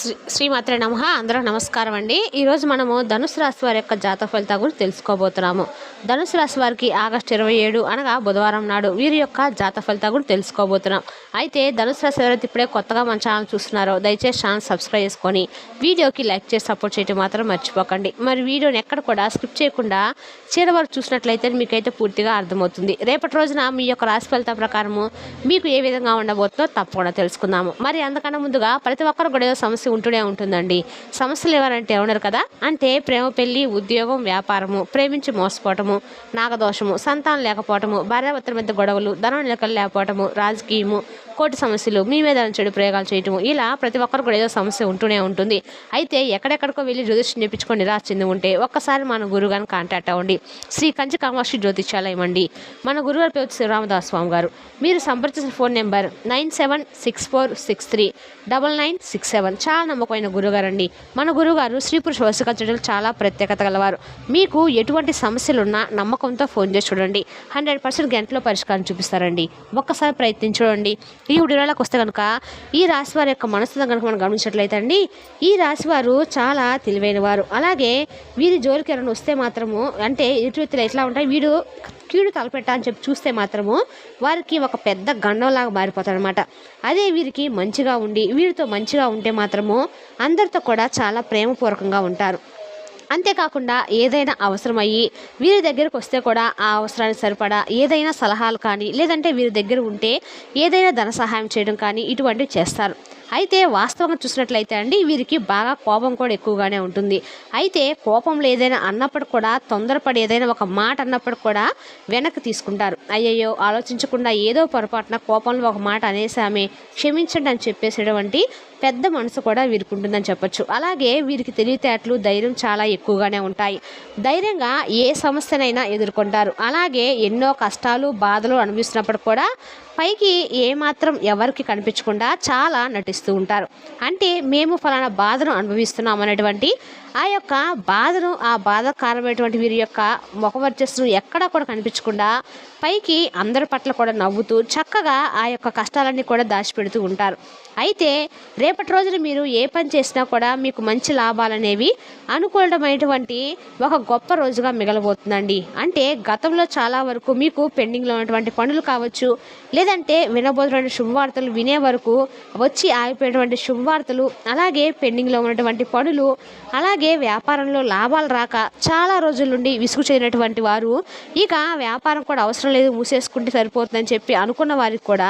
శ్రీమాత్రే నమః. అందరూ నమస్కారం అండి. ఈరోజు మనము ధనుసు రాశి వారి యొక్క జాతక ఫలితాల గురించి తెలుసుకోబోతున్నాము. ధనుసు రాశి వారికి ఆగస్టు 27 అనగా బుధవారం నాడు వీరి యొక్క జాతక ఫలితాల గురించి తెలుసుకోబోతున్నాం. అయితే ధనుసు రాశి ఎవరైతే ఇప్పుడే కొత్తగా మన ఛానల్ చూస్తున్నారో దయచేసి ఛానల్ సబ్స్క్రైబ్ చేసుకొని వీడియోకి లైక్ చేసి సపోర్ట్ చేయడం మాత్రం మర్చిపోకండి. మరి వీడియోని ఎక్కడ కూడా స్కిప్ చేయకుండా చివరి వరకు చూసినట్లయితే మీకైతే పూర్తిగా అర్థమవుతుంది. రేపటి రోజున మీ యొక్క రాశి ఫలితాల ప్రకారము మీకు ఏ విధంగా ఉండబోతుందో తప్పకుండా తెలుసుకుందాము. మరి అందుకన్నా ముందుగా ప్రతి ఒక్కరు కూడా ఏదో సమస్య ఉంటూనే ఉంటుందండి. సమస్యలు ఎవరంటే ఉన్నారు కదా, అంటే ప్రేమ, పెళ్లి, ఉద్యోగం, వ్యాపారము, ప్రేమించి మోసపోవటము, నాగదోషము, సంతానం లేకపోవటము, భార్యాభర్తల మధ్య గొడవలు, ధనం నిలకలు లేకపోవటము, రాజకీయము, కోర్టు సమస్యలు, మీ మీద చెడు ప్రయోగాలు చేయటము, ఇలా ప్రతి ఒక్కరు కూడా ఏదో సమస్య ఉంటూనే ఉంటుంది. అయితే ఎక్కడెక్కడికో వెళ్ళి జ్యోతిష్యం చేయించుకొని నిరాశ చెంది ఉంటే ఒక్కసారి మన గురువుగారిని కాంటాక్ట్ అవ్వండి. శ్రీ కంచి కామాక్షి జ్యోతిష్యాలయం అండి. మన గురుగారి పేరు శివరామదాస్ స్వామి గారు. మీరు సంప్రదించిన ఫోన్ నెంబర్ 9764639967. చాలా నమ్మకమైన గురుగారు అండి. మన గురుగారు స్త్రీ పురుష వశీకరణ చేయడంలో చాలా ప్రత్యేకత గలవారు. మీకు ఎటువంటి సమస్యలున్నా నమ్మకంతో ఫోన్ చేసి చూడండి. 100% గంటలో పరిష్కారం చూపిస్తారండి. ఒక్కసారి ప్రయత్నించండి. ఈ వీడియోలోకి వస్తే కనుక ఈ రాశి వారి యొక్క మనసులో కనుక మనం గమనించినట్లయితే అండి, ఈ రాశి వారు చాలా తెలివైన వారు. అలాగే వీరి జోలికి ఎవరైనా వస్తే మాత్రము, అంటే ఎటు ఎట్లా ఉంటాయి, వీడు కీడు తలపెట్టా అని చెప్పి చూస్తే మాత్రము వారికి ఒక పెద్ద గండంలాగా మారిపోతారనమాట. అదే వీరికి మంచిగా ఉండి వీరితో మంచిగా ఉంటే మాత్రము అందరితో కూడా చాలా ప్రేమపూర్వకంగా ఉంటారు. అంతేకాకుండా ఏదైనా అవసరమయ్యి వీరి దగ్గరకు వస్తే కూడా ఆ అవసరానికి సరిపడా ఏదైనా సలహాలు కానీ, లేదంటే వీరి దగ్గర ఉంటే ఏదైనా ధన సహాయం చేయడం కానీ ఇటువంటివి చేస్తారు. అయితే వాస్తవంగా చూసినట్లయితే అండి, వీరికి బాగా కోపం కూడా ఎక్కువగానే ఉంటుంది. అయితే కోపంలో ఏదైనా అన్నప్పుడు కూడా, తొందరపడి ఏదైనా ఒక మాట అన్నప్పుడు కూడా వెనక్కి తీసుకుంటారు. అయ్యయ్యో ఆలోచించకుండా ఏదో పొరపాటున కోపంలో ఒక మాట అనేసామే, క్షమించండి అని చెప్పేసేటువంటి పెద్ద మనసు కూడా వీరికి ఉంటుందని చెప్పొచ్చు. అలాగే వీరికి తెలివితేటలు, ధైర్యం చాలా ఎక్కువగానే ఉంటాయి. ధైర్యంగా ఏ సమస్యనైనా ఎదుర్కొంటారు. అలాగే ఎన్నో కష్టాలు, బాధలు అనుభవిస్తున్నప్పుడు కూడా పైకి ఏమాత్రం ఎవరికి కనిపించకుండా చాలా నటిస్తూ ఉంటారు. అంటే మేము ఫలానా బాధను అనుభవిస్తున్నాం అనేటువంటి ఆ యొక్క బాధను, ఆ బాధాకారమైనటువంటి వీరి యొక్క ముఖవర్చస్సును ఎక్కడా కూడా కనిపించకుండా పైకి అందరి పట్ల కూడా నవ్వుతూ చక్కగా ఆ యొక్క కష్టాలన్నీ కూడా దాచిపెడుతూ ఉంటారు. అయితే రేపటి రోజున మీరు ఏ పని చేసినా కూడా మీకు మంచి లాభాలనేవి అనుకూలమైనటువంటి ఒక గొప్ప రోజుగా మిగలబోతుందండి. అంటే గతంలో చాలా వరకు మీకు పెండింగ్లో ఉన్నటువంటి పనులు కావచ్చు, లేదంటే వినబోతున్నటువంటి శుభవార్తలు వినే వరకు వచ్చి ఆగిపోయినటువంటి శుభవార్తలు, అలాగే పెండింగ్లో ఉన్నటువంటి పనులు, అలాగే వ్యాపారంలో లాభాలు రాక చాలా రోజుల నుండి విసుగు చేయనటువంటి వారు ఇక వ్యాపారం కూడా అవసరం లేదు, మూసేసుకుంటే సరిపోతుందని చెప్పి అనుకున్న వారికి కూడా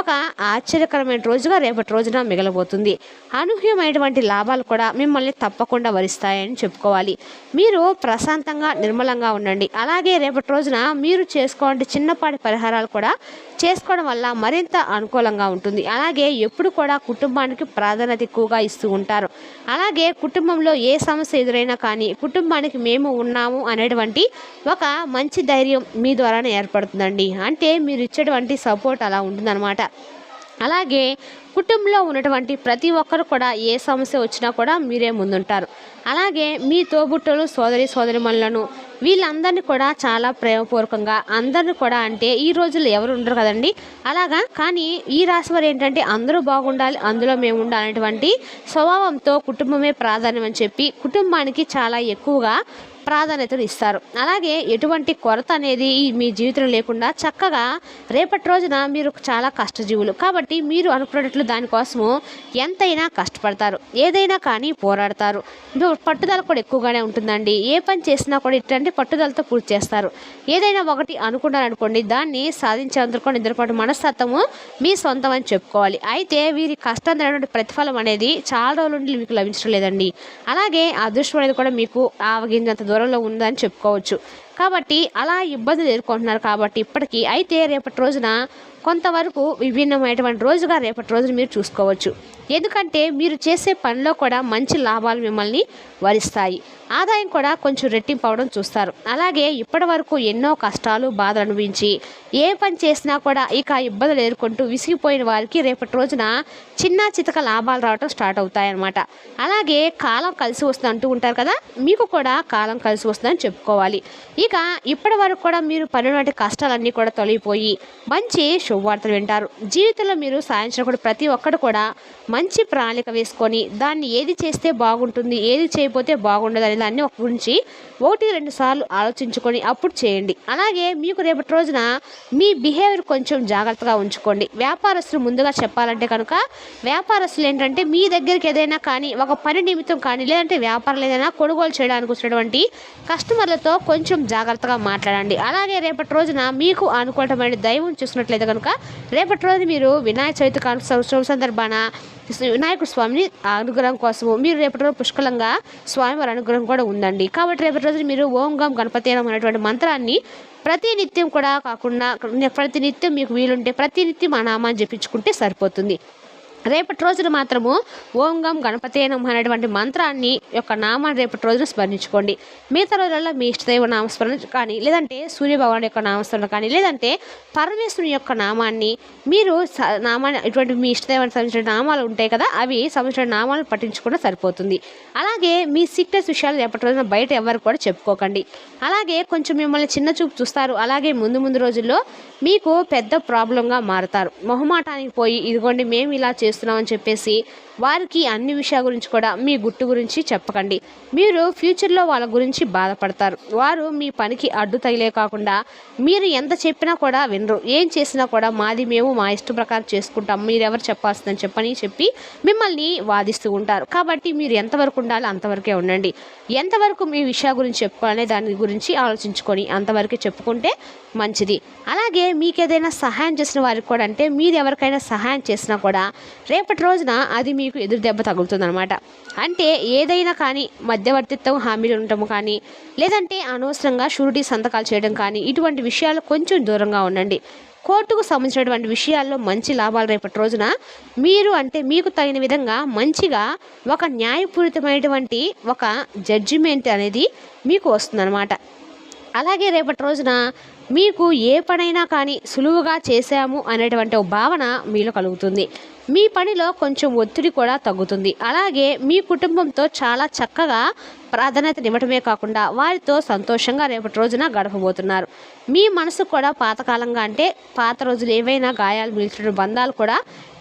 ఒక ఆశ్చర్యకరమైన రోజుగా రేపటి రోజున మిగలబోతుంది. అనూహ్యమైనటువంటి లాభాలు కూడా మిమ్మల్ని తప్పకుండా వరిస్తాయని చెప్పుకోవాలి. మీరు ప్రశాంతంగా, నిర్మలంగా ఉండండి. అలాగే రేపటి రోజున మీరు చేసుకోవాలంటే చిన్నపాటి పరిహారాలు కూడా చేసుకోవడం వల్ల మరింత అనుకూలంగా ఉంటుంది. అలాగే ఎప్పుడు కూడా కుటుంబానికి ప్రాధాన్యత ఎక్కువగా ఇస్తూ ఉంటారు. అలాగే కుటుంబంలో ఏ సమస్య ఎదురైనా కానీ కుటుంబానికి మేము ఉన్నాము అనేటువంటి ఒక మంచి ధైర్యం మీ ద్వారానే ఏర్పడుతుందండి. అంటే మీరు ఇచ్చేటువంటి సపోర్ట్ అలా ఉంటుందన్నమాట. అలాగే కుటుంబంలో ఉన్నటువంటి ప్రతి ఒక్కరు కూడా ఏ సమస్య వచ్చినా కూడా మీరే ముందుంటారు. అలాగే మీ తోబుట్టులు, సోదరిమణులను వీళ్ళందరినీ కూడా చాలా ప్రేమపూర్వకంగా అందరిని కూడా, అంటే ఈ రోజుల్లో ఎవరు ఉండరు కదండి అలాగా, కానీ ఈ రాశి వారు ఏంటంటే అందరూ బాగుండాలి, అందులో మేము ఉండాలనేటువంటి స్వభావంతో కుటుంబమే ప్రాధాన్యం అని చెప్పి కుటుంబానికి చాలా ఎక్కువగా ప్రాధాన్యతను ఇస్తారు. అలాగే ఎటువంటి కొరత అనేది మీ జీవితం లేకుండా చక్కగా రేపటి రోజున మీరు చాలా కష్టజీవులు కాబట్టి మీరు అనుకున్నట్లు దానికోసము ఎంతైనా కష్టపడతారు, ఏదైనా కానీ పోరాడతారు. పట్టుదల కూడా ఎక్కువగానే ఉంటుందండి. ఏ పని చేసినా కూడా ఇట్లాంటి పట్టుదలతో పూర్తి చేస్తారు. ఏదైనా ఒకటి అనుకున్నారనుకోండి, దాన్ని సాధించేందుకు నిద్రపాటు మనస్తత్వము మీ సొంతం అని చెప్పుకోవాలి. అయితే వీరి కష్టం అనేటువంటి ప్రతిఫలం అనేది చాలా రోజుల నుండి మీకు లభించడం లేదండి. అలాగే అదృష్టం అనేది కూడా మీకు ఆవగింజంత దూరంలో ఉందని చెప్పుకోవచ్చు. కాబట్టి అలా ఇబ్బందులు ఎదుర్కొంటున్నారు కాబట్టి ఇప్పటికీ. అయితే రేపటి రోజున కొంతవరకు విభిన్నమైనటువంటి రోజుగా రేపటి రోజున మీరు చూసుకోవచ్చు. ఎందుకంటే మీరు చేసే పనిలో కూడా మంచి లాభాలు మిమ్మల్ని వరిస్తాయి. ఆదాయం కూడా కొంచెం రెట్టింపు అవడం చూస్తారు. అలాగే ఇప్పటి వరకు ఎన్నో కష్టాలు బాధలు అనుభవించి ఏ పని చేసినా కూడా ఇక ఇబ్బందులు ఎదుర్కొంటూ విసిగిపోయిన వారికి రేపటి రోజున చిన్న చితక లాభాలు రావడం స్టార్ట్ అవుతాయన్నమాట. అలాగే కాలం కలిసి వస్తుంది అంటూ ఉంటారు కదా, మీకు కూడా కాలం కలిసి వస్తుందని చెప్పుకోవాలి. ఇక ఇప్పటి వరకు కూడా మీరు పడినటువంటి కష్టాలన్నీ కూడా తొలగిపోయి మంచి శుభవార్తలు వింటారు. జీవితంలో మీరు సాధించిన కూడా ప్రతి ఒక్కరు కూడా మంచి ప్రణాళిక వేసుకొని దాన్ని ఏది చేస్తే బాగుంటుంది, ఏది చేయకపోతే బాగుండదు అనే దాన్ని ఒక గురించి 1-2 సార్లు ఆలోచించుకొని అప్పుడు చేయండి. అలాగే మీకు రేపటి రోజున మీ బిహేవియర్ కొంచెం జాగ్రత్తగా ఉంచుకోండి. వ్యాపారస్తులు ముందుగా చెప్పాలంటే కనుక వ్యాపారస్తులు ఏంటంటే మీ దగ్గరికి ఏదైనా కానీ ఒక పని నిమిత్తం కానీ లేదంటే వ్యాపారాలు ఏదైనా కొనుగోలు చేయడానికి వచ్చినటువంటి కస్టమర్లతో కొంచెం జాగ్రత్తగా మాట్లాడండి. అలాగే రేపటి రోజున మీకు అనుకూలమైన దైవం చూసినట్లయితే కనుక రేపటి రోజు మీరు వినాయక చవితి శుభ సందర్భాన వినాయకుడు స్వామిని అనుగ్రహం కోసము మీరు రేపటి రోజు పుష్కలంగా స్వామివారి అనుగ్రహం కూడా ఉందండి. కాబట్టి రేపటి రోజు మీరు ఓం గం గణపతి అనేటువంటి మంత్రాన్ని ప్రతి నిత్యం కూడా కాకుండా ప్రతి నిత్యం మీకు వీలుంటే ప్రతి నిత్యం ఆ నామాన్ని జపించుకుంటే సరిపోతుంది. రేపటి రోజున మాత్రము ఓం గం గణపతే నమః అనేటువంటి మంత్రాన్ని యొక్క నామాన్ని రేపటి రోజున స్మరించుకోండి. మిగతా రోజులలో మీ ఇష్టదైవ నామస్మరణ కానీ లేదంటే సూర్యభగవాన్ యొక్క నామస్మరణ కానీ లేదంటే పరమేశ్వరుని యొక్క నామాన్ని మీరు నామాన్ని ఇటువంటి మీ ఇష్టదైవానికి సంబంధించిన నామాలు ఉంటాయి కదా, అవి సంబంధించిన నామాలను పఠించుకుంటే సరిపోతుంది. అలాగే మీ సీక్రెట్స్ విషయాలు రేపటి రోజున బయట ఎవరు కూడా చెప్పుకోకండి. అలాగే కొంచెం మిమ్మల్ని చిన్న చూపు చూస్తారు. అలాగే ముందు రోజుల్లో మీకు పెద్ద ప్రాబ్లంగా మారుతారు. మొహమాటానికి పోయి ఇదిగోండి మేము ఇలా చేస్తున్నామని చెప్పేసి వారికి అన్ని విషయాల గురించి కూడా మీ గుట్టు గురించి చెప్పకండి. మీరు ఫ్యూచర్లో వాళ్ళ గురించి బాధపడతారు. వారు మీ పనికి అడ్డు తగిలే కాకుండా మీరు ఎంత చెప్పినా కూడా వినరు. ఏం చేసినా కూడా మాది మేము మా ఇష్టం ప్రకారం చేసుకుంటాం, మీరెవరు చెప్పాల్సిందని చెప్పి మిమ్మల్ని వాదిస్తూ ఉంటారు. కాబట్టి మీరు ఎంతవరకు ఉండాలో అంతవరకే ఉండండి. ఎంతవరకు మీ విషయాల గురించి చెప్పుకోవాలనే దాని గురించి ఆలోచించుకొని అంతవరకే చెప్పుకుంటే మంచిది. అలాగే మీకు ఏదైనా సహాయం చేసిన వారికి కూడా అంటే మీరు ఎవరికైనా సహాయం చేసినా కూడా రేపటి రోజున అది మీకు ఎదురు దెబ్బ తగులుతుందన్నమాట. అంటే ఏదైనా కానీ మధ్యవర్తిత్వం హామీలు ఉండటం కానీ లేదంటే అనవసరంగా షూరిటీ సంతకాలు చేయడం కానీ ఇటువంటి విషయాలు కొంచెం దూరంగా ఉండండి. కోర్టుకు సంబంధించినటువంటి విషయాల్లో మంచి లాభాలు రేపటి రోజున మీరు అంటే మీకు తగిన విధంగా మంచిగా ఒక న్యాయపూరితమైనటువంటి ఒక జడ్జిమెంట్ అనేది మీకు వస్తుందన్నమాట. అలాగే రేపటి రోజున మీకు ఏ పనైనా కానీ సులువుగా చేశాము అనేటువంటి ఒక భావన మీలో కలుగుతుంది. మీ పనిలో కొంచెం ఒత్తిడి కూడా తగ్గుతుంది. అలాగే మీ కుటుంబంతో చాలా చక్కగా ప్రాధాన్యత ఇవ్వటమే కాకుండా వారితో సంతోషంగా రేపటి రోజున గడపబోతున్నారు. మీ మనసు కూడా పాతకాలంగా అంటే పాత రోజులు ఏవైనా గాయాలు మిగిల్చిన బంధాలు కూడా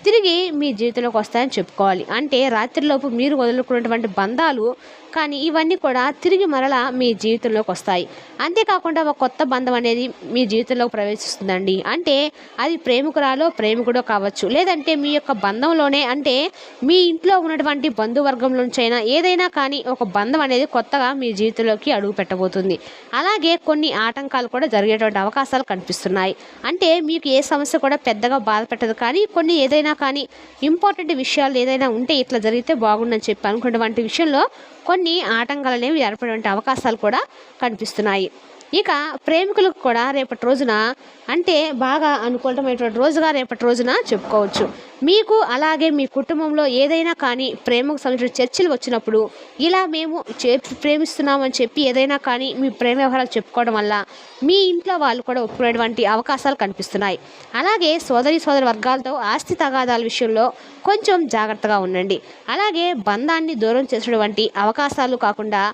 తిరిగి మీ జీవితంలోకి వస్తాయని చెప్పుకోవాలి. అంటే రాత్రిలోపు మీరు వదులుకున్నటువంటి బంధాలు కానీ ఇవన్నీ కూడా తిరిగి మరలా మీ జీవితంలోకి వస్తాయి. అంతేకాకుండా ఒక కొత్త బంధం అనేది మీ జీవితంలోకి ప్రవేశిస్తుందండి. అంటే అది ప్రేమికురాలో ప్రేమికుడో కావచ్చు, లేదంటే మీ యొక్క బంధంలోనే అంటే మీ ఇంట్లో ఉన్నటువంటి బంధువర్గం నుంచైనా ఏదైనా కానీ ఒక బంధం అనేది కొత్తగా మీ జీవితంలోకి అడుగు పెట్టబోతుంది. అలాగే కొన్ని ఆటంకాలు కూడా జరిగేటువంటి అవకాశాలు కనిపిస్తున్నాయి. అంటే మీకు ఏ సమస్య కూడా పెద్దగా బాధ పెట్టదు, కానీ కొన్ని ఏదైనా కానీ ఇంపార్టెంట్ విషయాలు ఏదైనా ఉంటే ఇట్లా జరిగితే బాగుందని చెప్పి అనుకున్నటువంటి విషయంలో కొన్ని ఆటంకాలు అనేవి ఏర్పడే అవకాశాలు కూడా కనిపిస్తున్నాయి. ఇక ప్రేమికులకు కూడా రేపటి రోజున అంటే బాగా అనుకూలమైనటువంటి రోజుగా రేపటి రోజున చెప్పుకోవచ్చు. మీకు అలాగే మీ కుటుంబంలో ఏదైనా కానీ ప్రేమకు సంబంధించిన చర్చలు వచ్చినప్పుడు ఇలా మేము ప్రేమిస్తున్నామని చెప్పి ఏదైనా కానీ మీ ప్రేమ వ్యవహారాలు చెప్పుకోవడం వల్ల మీ ఇంట్లో వాళ్ళు కూడా ఒప్పుకునేటువంటి అవకాశాలు కనిపిస్తున్నాయి. అలాగే సోదరి వర్గాలతో ఆస్తి తగాదాల విషయంలో కొంచెం జాగ్రత్తగా ఉండండి. అలాగే బంధాన్ని దూరం చేసేటువంటి అవకాశాలు కాకుండా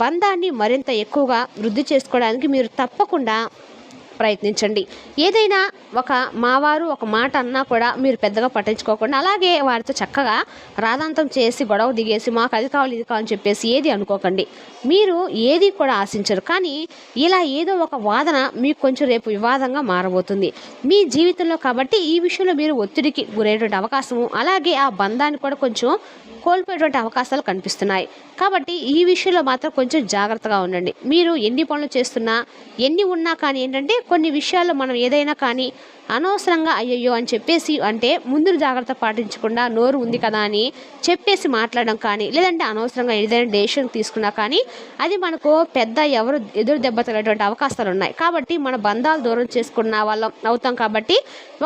బంధాన్ని మరింత ఎక్కువగా వృద్ధి చేసుకోవడానికి మీరు తప్పకుండా ప్రయత్నించండి. ఏదైనా ఒక మావారు ఒక మాట అన్నా కూడా మీరు పెద్దగా పట్టించుకోకుండా అలాగే వారితో చక్కగా రాదాంతం చేసి గొడవ దిగేసి మాకు అది కావాలి ఇది కావాలని చెప్పేసి ఏది అనుకోకండి. మీరు ఏది కూడా ఆశించరు, కానీ ఇలా ఏదో ఒక వాదన మీకు కొంచెం రేపు వివాదంగా మారబోతుంది మీ జీవితంలో. కాబట్టి ఈ విషయంలో మీరు ఒత్తిడికి గురయ్యేటువంటి అవకాశము అలాగే ఆ బంధాన్ని కూడా కొంచెం కోల్పోయేటువంటి అవకాశాలు కనిపిస్తున్నాయి. కాబట్టి ఈ విషయంలో మాత్రం కొంచెం జాగ్రత్తగా ఉండండి. మీరు ఎన్ని పనులు చేస్తున్నా ఎన్ని ఉన్నా కానీ ఏంటంటే కొన్ని విషయాల్లో మనం ఏదైనా కానీ అనవసరంగా అయ్యయ్యో అని చెప్పేసి అంటే ముందు జాగ్రత్త పాటించకుండా నోరు ఉంది కదా అని చెప్పేసి మాట్లాడడం కానీ, లేదంటే అనవసరంగా ఏదైనా డెసిషన్ తీసుకున్నా కానీ అది మనకు పెద్ద ఎవరు ఎదురు దెబ్బ తగిలేటువంటి అవకాశాలు ఉన్నాయి. కాబట్టి మన బంధాలు దూరం చేసుకున్న వాళ్ళం అవుతాం. కాబట్టి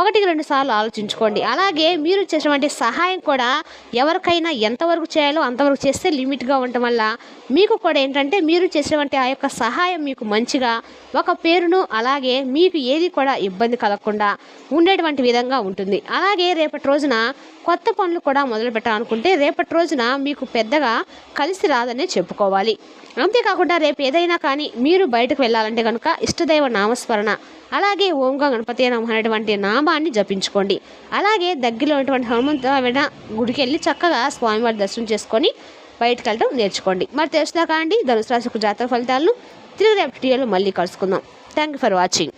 1-2 సార్లు ఆలోచించుకోండి. అలాగే మీరు చేసేటువంటి సహాయం కూడా ఎవరికైనా ఎంతవరకు చేయాలో అంతవరకు చేస్తే లిమిట్గా ఉండటం వల్ల మీకు కూడా ఏంటంటే మీరు చేసేటువంటి ఆ యొక్క సహాయం మీకు మంచిగా ఒక పేరును, అలాగే మీకు ఏది కూడా ఇబ్బంది కలగకుండా ఉండేటువంటి విధంగా ఉంటుంది. అలాగే రేపటి రోజున కొత్త పనులు కూడా మొదలు పెట్టాలనుకుంటే రేపటి రోజున మీకు పెద్దగా కలిసి రాదనే చెప్పుకోవాలి. అంతేకాకుండా రేపు ఏదైనా కానీ మీరు బయటకు వెళ్ళాలంటే కనుక ఇష్టదైవ నామస్మరణ, అలాగే ఓంగా గణపతి నమః అనేటువంటి నామాన్ని జపించుకోండి. అలాగే దగ్గరలో ఉన్నటువంటి హనుమంతుడి గుడికి వెళ్ళి చక్కగా స్వామివారి దర్శనం చేసుకొని బయటకు వెళ్ళడం నేర్చుకోండి. మరి తెలుసుదా కాండి ధనుసు రాశి జాతక ఫలితాలను తిరిగి రేపు వీడియోలో మళ్ళీ కలుసుకుందాం. Thank you for watching.